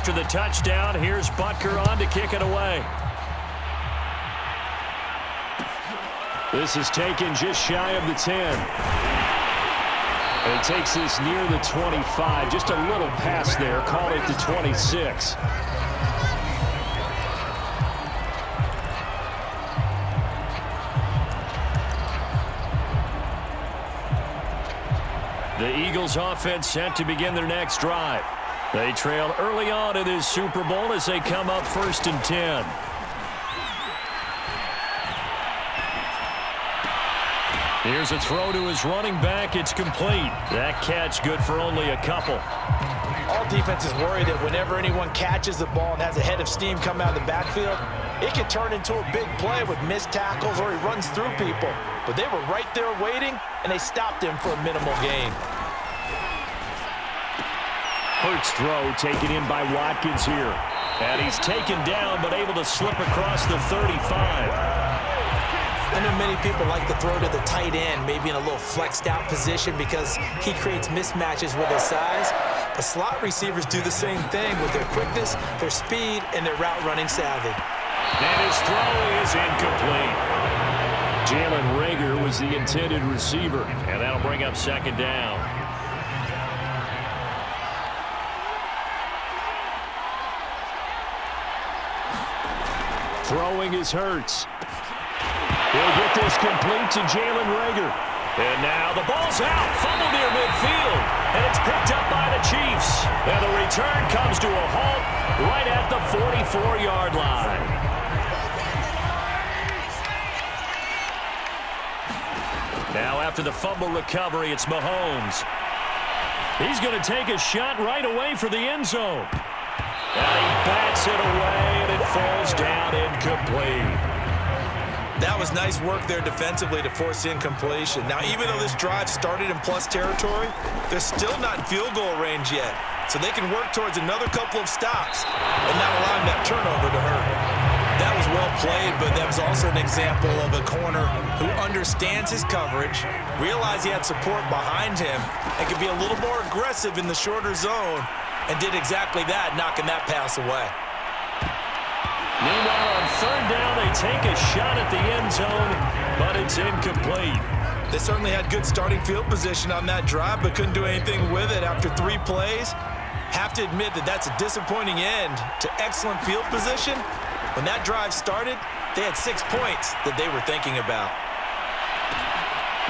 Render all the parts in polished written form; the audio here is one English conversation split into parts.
after the touchdown. Here's Butker on to kick it away. This is taken just shy of the 10. And he takes this near the 25. Just a little pass there. Call it the 26. The Eagles offense set to begin their next drive. They trail early on in this Super Bowl as they come up 1st and 10. Here's a throw to his running back. It's complete. That catch good for only a couple. All defenses worry that whenever anyone catches the ball and has a head of steam come out of the backfield, it can turn into a big play with missed tackles or he runs through people. But they were right there waiting, and they stopped him for a minimal gain. Hurts throw taken in by Watkins here. And he's taken down but able to slip across the 35. I know many people like to throw to the tight end, maybe in a little flexed out position because he creates mismatches with his size. But slot receivers do the same thing with their quickness, their speed, and their route running savvy. And his throw is incomplete. Jalen Reagor was the intended receiver, and that'll bring up 2nd down. Throwing is Hurts. He'll get this complete to Jalen Reagor. And now the ball's out. Fumble near midfield. And it's picked up by the Chiefs. And the return comes to a halt right at the 44-yard line. Now after the fumble recovery, it's Mahomes. He's going to take a shot right away for the end zone. And he bats it away, and it falls down incomplete. That was nice work there defensively to force incompletion. Now, even though this drive started in plus territory, they're still not in field goal range yet. So they can work towards another couple of stops and not allowing that turnover to hurt. That was well played, but that was also an example of a corner who understands his coverage, realized he had support behind him, and could be a little more aggressive in the shorter zone, and did exactly that, knocking that pass away. Meanwhile, on 3rd down, they take a shot at the end zone, but it's incomplete. They certainly had good starting field position on that drive, but couldn't do anything with it after 3 plays. Have to admit that that's a disappointing end to excellent field position. When that drive started, they had 6 points that they were thinking about.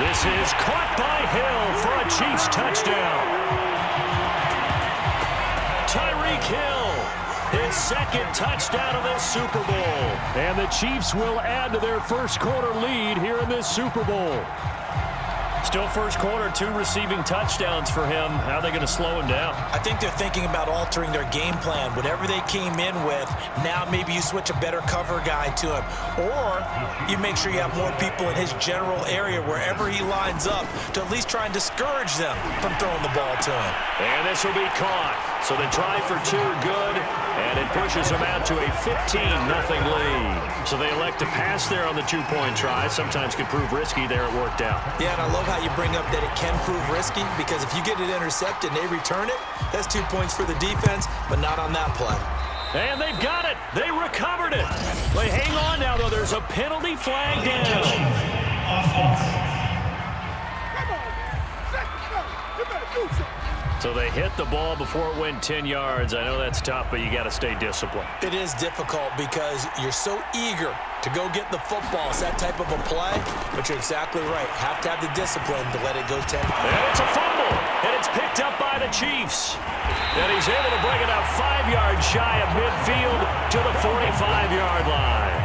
This is caught by Hill for a Chiefs touchdown. Tyreek Hill, his 2nd touchdown of this Super Bowl. And the Chiefs will add to their first quarter lead here in this Super Bowl. Still first quarter, 2 receiving touchdowns for him. How are they going to slow him down? I think they're thinking about altering their game plan. Whatever they came in with, now maybe you switch a better cover guy to him. Or you make sure you have more people in his general area wherever he lines up to at least try and discourage them from throwing the ball to him. And this will be caught. So the try for 2 good, and it pushes them out to a 15-0 lead. So they elect to pass there on the 2-point try. Sometimes can prove risky. There it worked out. Yeah, and I love how you bring up that it can prove risky, because if you get it intercepted and they return it, that's 2 points for the defense, but not on that play. And they've got it. They recovered it. But hang on now, though. There's a penalty flag down. So they hit the ball before it went 10 yards. I know that's tough, but you got to stay disciplined. It is difficult because you're so eager to go get the football. It's that type of a play, but you're exactly right. Have to have the discipline to let it go 10. And it's a fumble, and it's picked up by the Chiefs. And he's able to bring it out 5 yards shy of midfield to the 45-yard line.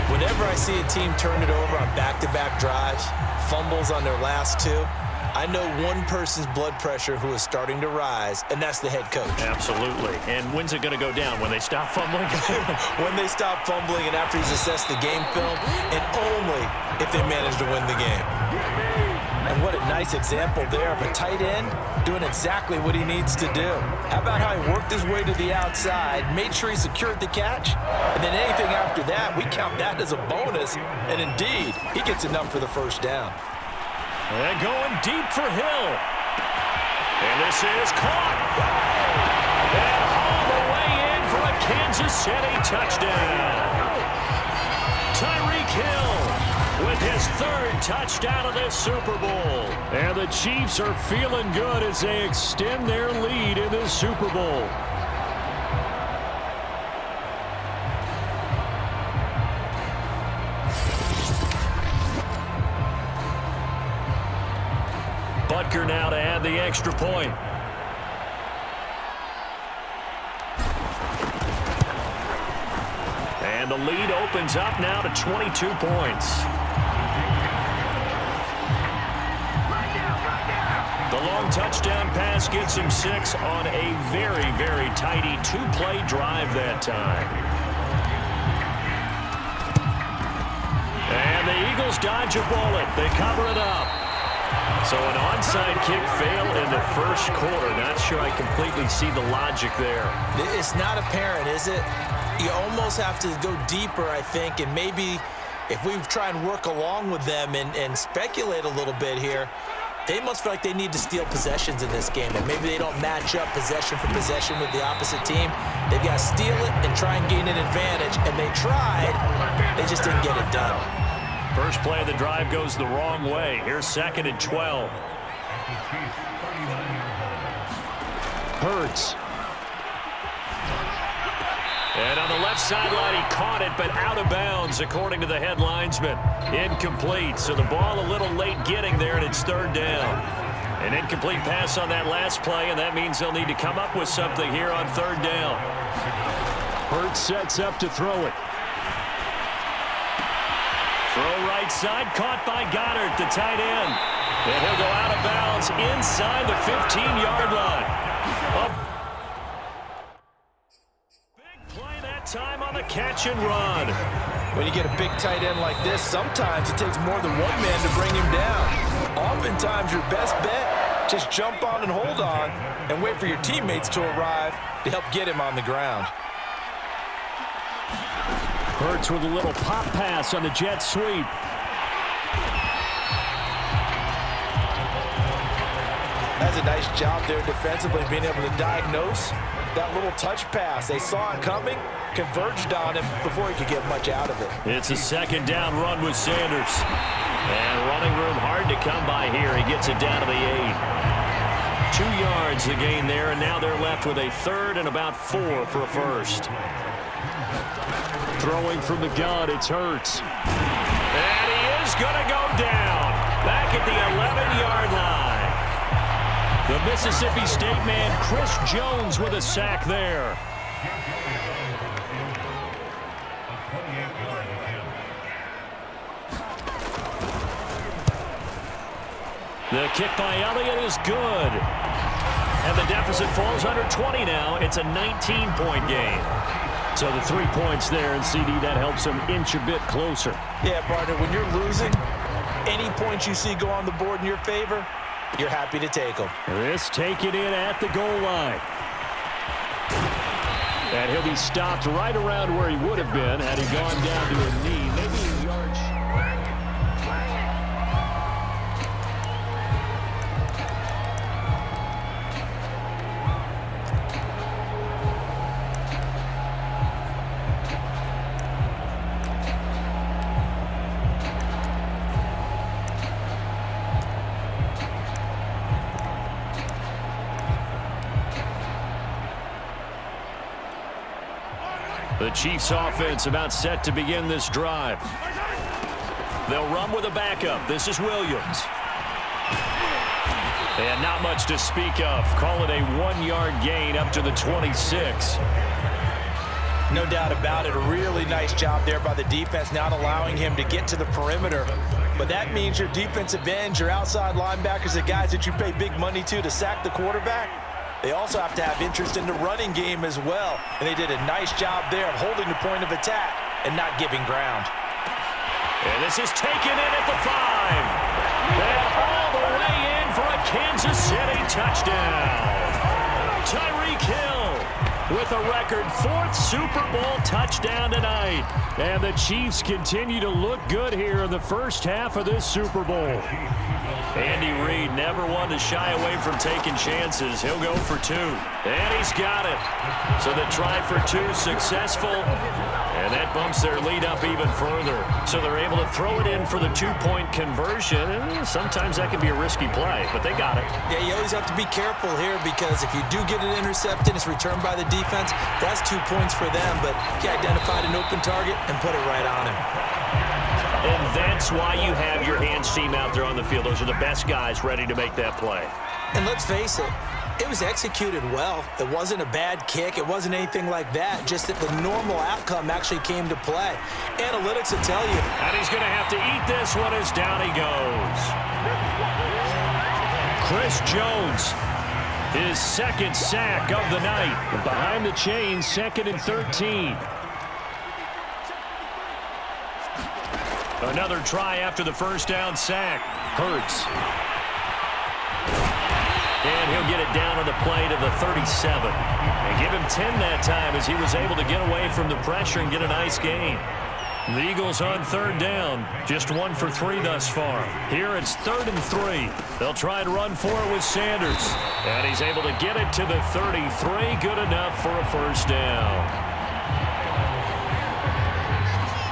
Whenever I see a team turn it over on back-to-back drives, fumbles on their last 2, I know one person's blood pressure who is starting to rise, and that's the head coach. Absolutely. And when's it going to go down? When they stop fumbling? When they stop fumbling and after he's assessed the game film, and only if they manage to win the game. And what a nice example there of a tight end doing exactly what he needs to do. How about how he worked his way to the outside, made sure he secured the catch, and then anything after that, we count that as a bonus. And indeed, he gets enough for the first down. And going deep for Hill. And this is caught. And Kansas City touchdown. Tyreek Hill with his third touchdown of this Super Bowl. And the Chiefs are feeling good as they extend their lead in this Super Bowl. Butker now to add the extra point. And the lead opens up now to 22 points. The long touchdown pass gets him 6 on a very, very tidy two-play drive that time. And the Eagles dodge a bullet. They cover it up. So an onside kick fail in the first quarter. Not sure I completely see the logic there. It's not apparent, is it? You almost have to go deeper, I think, and maybe if we try and work along with them and speculate a little bit here, they must feel like they need to steal possessions in this game, and maybe they don't match up possession for possession with the opposite team. They've got to steal it and try and gain an advantage, and they tried. They just didn't get it done. First play of the drive goes the wrong way. Here's 2nd and 12. Hurts. And on the left sideline, he caught it, but out of bounds, according to the head linesman. Incomplete, so the ball a little late getting there, and it's 3rd down. An incomplete pass on that last play, and that means they'll need to come up with something here on 3rd down. Hurts sets up to throw it. Throw right side, caught by Goddard, the tight end. And he'll go out of bounds inside the 15-yard line. Big play that time on the catch and run. When you get a big tight end like this, sometimes it takes more than one man to bring him down. Oftentimes, your best bet, just jump on and hold on and wait for your teammates to arrive to help get him on the ground. Hurts with a little pop pass on the jet sweep. That's a nice job there defensively, being able to diagnose that little touch pass. They saw it coming, converged on him before he could get much out of it. It's a 2nd down run with Sanders. And running room hard to come by here. He gets it down to the 8. 2 yards the gain there, and now they're left with a 3rd and about 4 for a first. Throwing from the gun, it's Hurts. And he is going to go down. Back at the 11-yard line. The Mississippi State man, Chris Jones, with a sack there. The kick by Elliott is good. And the deficit falls under 20 now. It's a 19-point game. So the 3 points there, and CD, that helps them inch a bit closer. Yeah, partner, when you're losing, any points you see go on the board in your favor, you're happy to take them. This taken in at the goal line. And he'll be stopped right around where he would have been had he gone down to a knee. Maybe a yard. The Chiefs offense about set to begin this drive. They'll run with a backup. This is Williams. And not much to speak of. Call it a 1-yard gain up to the 26. No doubt about it. A really nice job there by the defense, not allowing him to get to the perimeter. But that means your defensive ends, your outside linebackers, the guys that you pay big money to sack the quarterback, they also have to have interest in the running game as well. And they did a nice job there of holding the point of attack and not giving ground. And this is taken in at the 5. And all the way in for a Kansas City touchdown. Tyreek Hill with a record 4th Super Bowl touchdown tonight. And the Chiefs continue to look good here in the first half of this Super Bowl. Andy Reid never one to shy away from taking chances. He'll go for 2. And he's got it. So the try for 2 successful. And that bumps their lead up even further. So they're able to throw it in for the 2-point conversion. And sometimes that can be a risky play, but they got it. Yeah, you always have to be careful here because if you do get it intercepted, it's returned by the defense. That's 2 points for them, but he identified an open target and put it right on him. And that's why you have your hands team out there on the field. Those are the best guys ready to make that play. And let's face it, it was executed well. It wasn't a bad kick. It wasn't anything like that. Just that the normal outcome actually came to play. Analytics will tell you. And he's going to have to eat this one as down he goes. Chris Jones, his 2nd sack of the night. Behind the chains, 2nd and 13. Another try after the first down sack. Hurts. And he'll get it down on the play to the 37. And give him 10 that time as he was able to get away from the pressure and get a nice gain. The Eagles on 3rd down. Just 1 for 3 thus far. Here it's 3rd and 3. They'll try to run for it with Sanders. And he's able to get it to the 33. Good enough for a first down.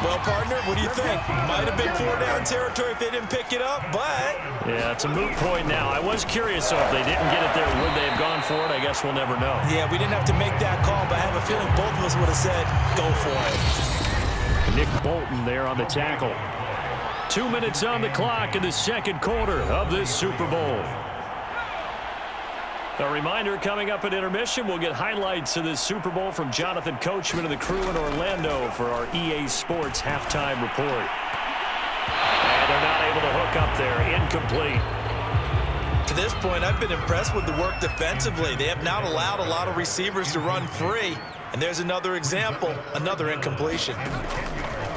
Well, partner, what do you think? Might have been 4-down territory if they didn't pick it up, but... Yeah, it's a moot point now. I was curious, though, if they didn't get it there, would they have gone for it? I guess we'll never know. Yeah, we didn't have to make that call, but I have a feeling both of us would have said, go for it. Nick Bolton there on the tackle. 2 minutes on the clock in the 2nd quarter of this Super Bowl. A reminder, coming up at intermission, we'll get highlights of this Super Bowl from Jonathan Coachman and the crew in Orlando for our EA Sports halftime report. And they're not able to hook up there. Incomplete. To this point, I've been impressed with the work defensively. They have not allowed a lot of receivers to run free. And there's another example, another incompletion.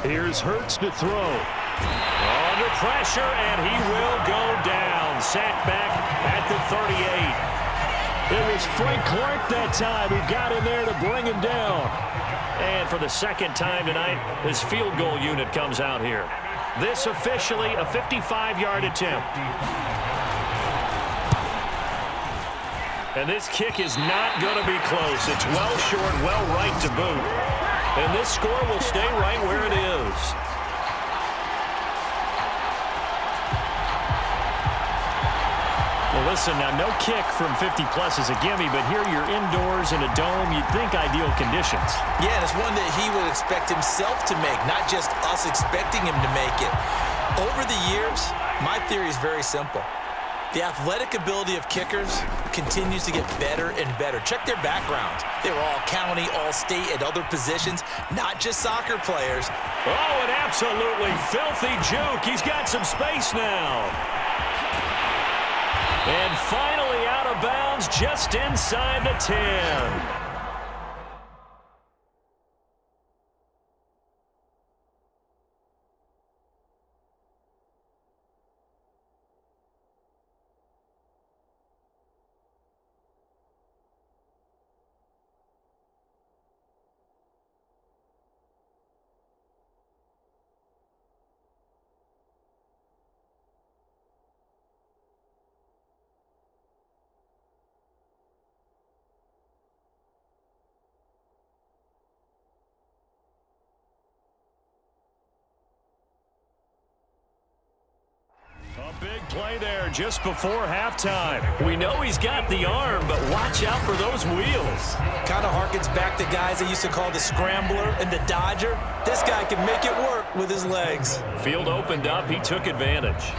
Here's Hurts to throw. Under pressure, and he will go down. Sacked back at the 38. It was Frank Clark that time who got in there to bring him down. And for the 2nd time tonight, his field goal unit comes out here. This officially a 55-yard attempt. And this kick is not going to be close. It's well short, well right to boot. And this score will stay right where it is. Well, listen, now no kick from 50-plus is a gimme, but here you're indoors in a dome. You'd think ideal conditions. Yeah, and it's one that he would expect himself to make, not just us expecting him to make it. Over the years, my theory is very simple. The athletic ability of kickers continues to get better and better. Check their backgrounds. They were all county, all state, at other positions, not just soccer players. Oh, an absolutely filthy juke. He's got some space now. And finally out of bounds just inside the 10. A big play there just before halftime. We know he's got the arm, but watch out for those wheels. Kind of harkens back to guys they used to call the scrambler and the dodger. This guy can make it work with his legs. Field opened up. He took advantage.